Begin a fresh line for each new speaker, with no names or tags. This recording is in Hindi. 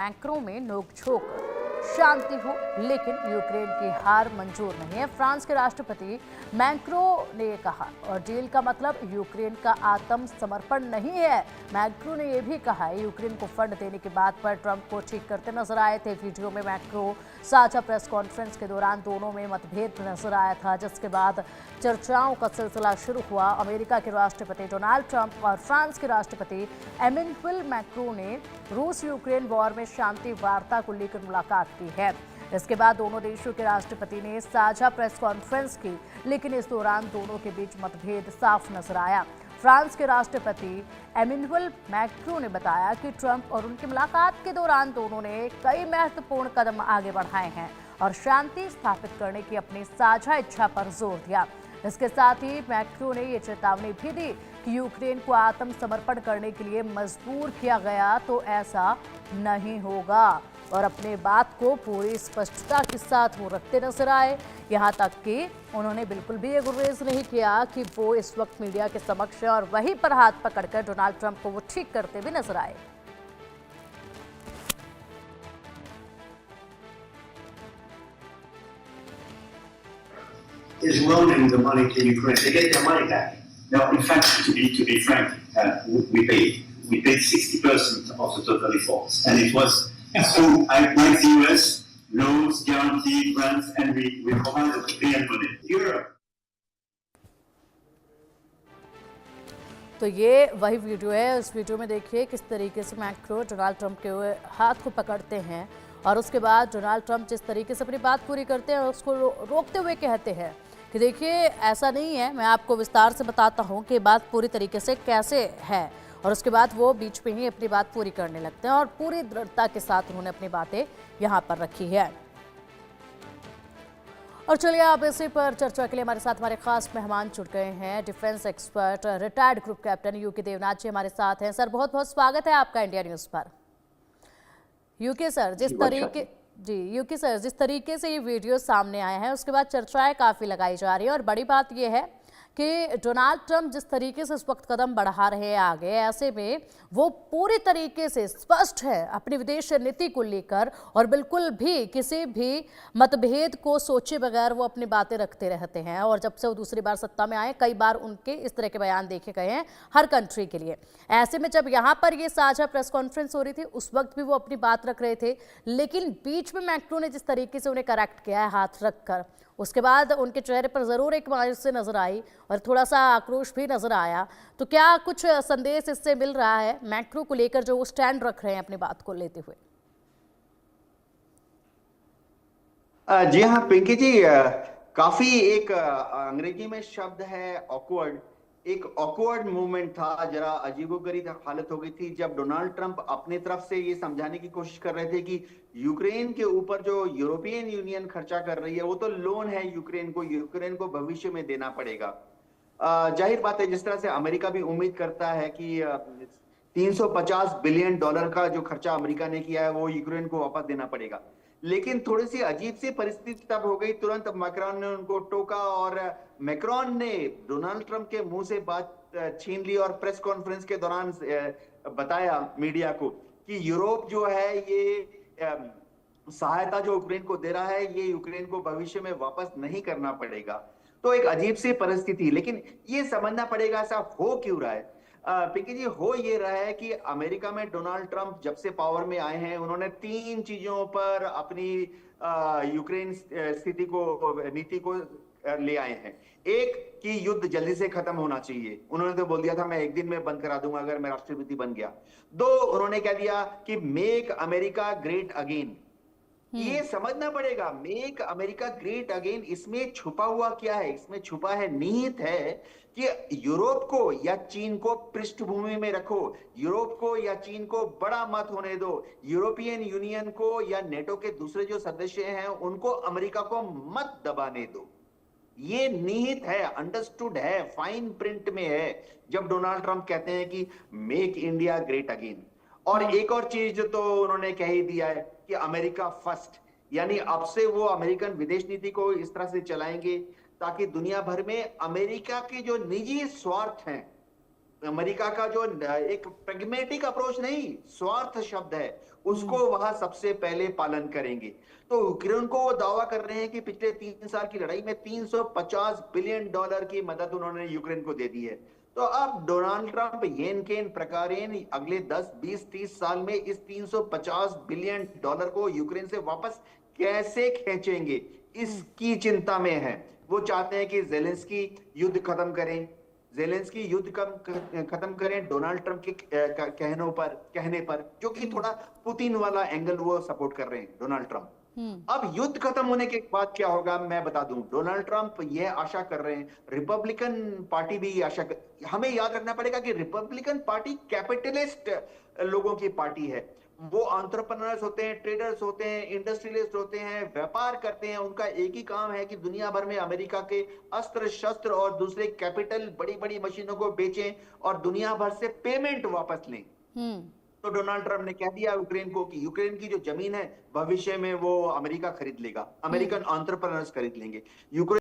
मैक्रो में नोकझोंक शांति हो, लेकिन यूक्रेन की हार मंजूर नहीं है। फ्रांस के राष्ट्रपति मैक्रो ने कहा, और डील का मतलब यूक्रेन का आत्मसमर्पण नहीं है। मैक्रो ने यह भी कहा है यूक्रेन को फंड देने की बात पर ट्रंप को ठीक करते नजर आए थे। वीडियो में मैक्रो साझा प्रेस कॉन्फ्रेंस के दौरान दोनों में मतभेद नजर आया था, जिसके बाद चर्चाओं का सिलसिला शुरू हुआ। अमेरिका के राष्ट्रपति डोनाल्ड ट्रंप और फ्रांस के राष्ट्रपति एमेनुएल मैक्रों ने रूस यूक्रेन वॉर में शांति वार्ता को लेकर मुलाकात की है। इसके बाद दोनों देशों के राष्ट्रपति ने साझा प्रेस कॉन्फ्रेंस की, लेकिन इस दौरान दोनों के बीच मतभेद साफ नजर आया। फ्रांस के राष्ट्रपति एमेनुएल मैक्रों ने बताया कि ट्रंप और उनकी मुलाकात के दौरान दोनों ने कई महत्वपूर्ण कदम आगे बढ़ाए हैं और शांति स्थापित करने की अपनी साझा इच्छा पर जोर दिया। इसके साथ ही मैक्रों ने ये चेतावनी भी दी कि यूक्रेन को आत्मसमर्पण करने के लिए मजबूर किया गया तो ऐसा नहीं होगा, और अपने बात को पूरी स्पष्टता के साथ वो रखते नजर आए। यहाँ तक कि उन्होंने बिल्कुल भी ये गुरेज नहीं किया कि वो इस वक्त मीडिया के समक्ष है, और वहीं पर हाथ पकड़कर डोनाल्ड ट्रंप को वो ठीक करते भी नजर आए।
Is loaning the money to Ukraine. They get their money back. Now, in fact, to be frank, we paid 60% of the total defaults, and it was through like the US loans, guaranteed grants, and we provided real money. Europe.
तो ये वही वीडियो है। इस वीडियो में देखिए किस तरीके से मैक्रो डोनाल्ड ट्रंप के हाथ को पकड़ते हैं, और उसके बाद डोनाल्ड ट्रंप जिस तरीके से अपनी बात पूरी करते हैं और उसको रोकते हुए कहते हैं कि देखिए ऐसा नहीं है, मैं आपको विस्तार से बताता हूं कि बात पूरी तरीके से कैसे है। और उसके बाद वो बीच में ही अपनी बात पूरी करने लगते हैं, और पूरी दृढ़ता के साथ उन्होंने अपनी बातें यहाँ पर रखी है। और चलिए आप इसी पर चर्चा के लिए हमारे साथ हमारे खास मेहमान जुड़ गए हैं। Defence expert, retired group captain UK Devnath ji हमारे साथ हैं। सर, बहुत बहुत स्वागत है आपका इंडिया न्यूज़ पर। यूके सर, जिस तरीके से ये वीडियो सामने आए हैं उसके बाद चर्चाएं काफ़ी लगाई जा रही है, और बड़ी बात ये है कि डोनाल्ड ट्रंप जिस तरीके से इस वक्त कदम बढ़ा रहे हैं आगे, ऐसे में वो पूरी तरीके से स्पष्ट है अपनी विदेश नीति को लेकर, और बिल्कुल भी किसी भी मतभेद को सोचे बगैर वो अपनी बातें रखते रहते हैं। और जब से वो दूसरी बार सत्ता में आए, कई बार उनके इस तरह के बयान देखे गए हैं हर कंट्री के लिए। ऐसे में जब यहाँ पर ये साझा प्रेस कॉन्फ्रेंस हो रही थी, उस वक्त भी वो अपनी बात रख रहे थे, लेकिन बीच में मैक्रो ने जिस तरीके से उन्हें करेक्ट किया है हाथ रखकर, उसके बाद उनके चेहरे पर जरूर एक मायूस से नजर आई और थोड़ा सा आक्रोश भी नजर आया। तो क्या कुछ संदेश इससे मिल रहा है मैक्रो को लेकर, जो वो स्टैंड रख रहे हैं अपनी बात को लेते हुए?
जी हाँ पिंकी जी, काफी एक अंग्रेजी में शब्द है ऑकवर्ड, एक ऑकवर्ड मूवमेंट था, जरा अजीबोगरीब हालत हो गई थी जब डोनाल्ड ट्रंप अपनी तरफ से ये समझाने की कोशिश कर रहे थे कि यूक्रेन के ऊपर जो यूरोपियन यूनियन खर्चा कर रही है वो तो लोन है, यूक्रेन को भविष्य में देना पड़ेगा। जाहिर बात है, जिस तरह से अमेरिका भी उम्मीद करता है कि 350 बिलियन डॉलर का जो खर्चा अमेरिका ने किया है वो यूक्रेन को वापस देना पड़ेगा। लेकिन थोड़ी सी अजीब सी परिस्थिति तब हो गई, तुरंत मैक्रोन ने उनको टोका, और मैक्रोन ने डोनाल्ड ट्रंप के मुंह से बात छीन ली और प्रेस कॉन्फ्रेंस के दौरान बताया मीडिया को कि यूरोप जो है ये सहायता जो यूक्रेन को दे रहा है ये यूक्रेन को भविष्य में वापस नहीं करना पड़ेगा। तो एक अजीब सी परिस्थिति, लेकिन ये समझना पड़ेगा ऐसा हो क्यों रहा है। पिंकी जी, हो ये रहा है कि अमेरिका में डोनाल्ड ट्रंप जब से पावर में आए हैं उन्होंने 3 चीजों पर अपनी यूक्रेन स्थिति को, नीति को ले आए हैं। एक कि युद्ध जल्दी से खत्म होना चाहिए, उन्होंने तो बोल दिया था मैं एक दिन में बंद करा दूंगा अगर मैं राष्ट्रपति बन गया। 2, उन्होंने कह दिया कि मेक अमेरिका ग्रेट अगेन। ये समझना पड़ेगा, मेक अमेरिका ग्रेट अगेन, इसमें छुपा हुआ क्या है? इसमें छुपा है, निहित है कि यूरोप को या चीन को पृष्ठभूमि में रखो, यूरोप को या चीन को बड़ा मत होने दो, यूरोपियन यूनियन को या नेटो के दूसरे जो सदस्य हैं उनको अमेरिका को मत दबाने दो। ये निहित है, अंडरस्टूड है, फाइन प्रिंट में है जब डोनाल्ड ट्रंप कहते हैं कि मेक इंडिया ग्रेट अगेन। और एक और चीज तो उन्होंने कह ही दिया है कि अमेरिका फर्स्ट, यानी अब से वो अमेरिकन विदेश नीति को इस तरह से चलाएंगे ताकि दुनिया भर में अमेरिका के जो निजी स्वार्थ हैं अमेरिका का जो एक प्रैग्मेटिक अप्रोच नहीं, स्वार्थ शब्द है, उसको वह सबसे पहले पालन करेंगे। तो यूक्रेन को वो दावा कर रहे हैं कि पिछले 3 साल की लड़ाई में $350 बिलियन की मदद उन्होंने यूक्रेन को दे दी है। तो अब डोनाल्ड ट्रंप येन केन प्रकारेण अगले 10, 20, 30 साल में इस $350 बिलियन को यूक्रेन से वापस कैसे खींचेंगे, इसकी चिंता में है। वो चाहते हैं कि जेलेंस्की युद्ध खत्म करें, जेलेंस्की युद्ध खत्म करें डोनाल्ड ट्रंप के कहने पर, जो कि थोड़ा पुतिन वाला एंगल वो सपोर्ट कर रहे हैं डोनाल्ड ट्रंप। अब युद्ध खत्म होने के बाद क्या होगा मैं बता दूं। डोनाल्ड ट्रंप यह आशा कर रहे हैं, रिपब्लिकन पार्टी भी हमें याद रखना पड़ेगा कि रिपब्लिकन पार्टी कैपिटलिस्ट लोगों की पार्टी है। वो एंटरप्रेन्योर्स होते हैं, ट्रेडर्स होते हैं, इंडस्ट्रियलिस्ट होते हैं, व्यापार करते हैं। उनका एक ही काम है कि दुनिया भर में अमेरिका के अस्त्र शस्त्र और दूसरे कैपिटल बड़ी बड़ी मशीनों को बेचें और दुनिया भर से पेमेंट वापस लें। तो डोनाल्ड ट्रंप ने कह दिया यूक्रेन को कि यूक्रेन की जो जमीन है भविष्य में वो अमेरिका खरीद लेगा, अमेरिकन एंटरप्रेन्योर्स खरीद लेंगे। यूक्रेन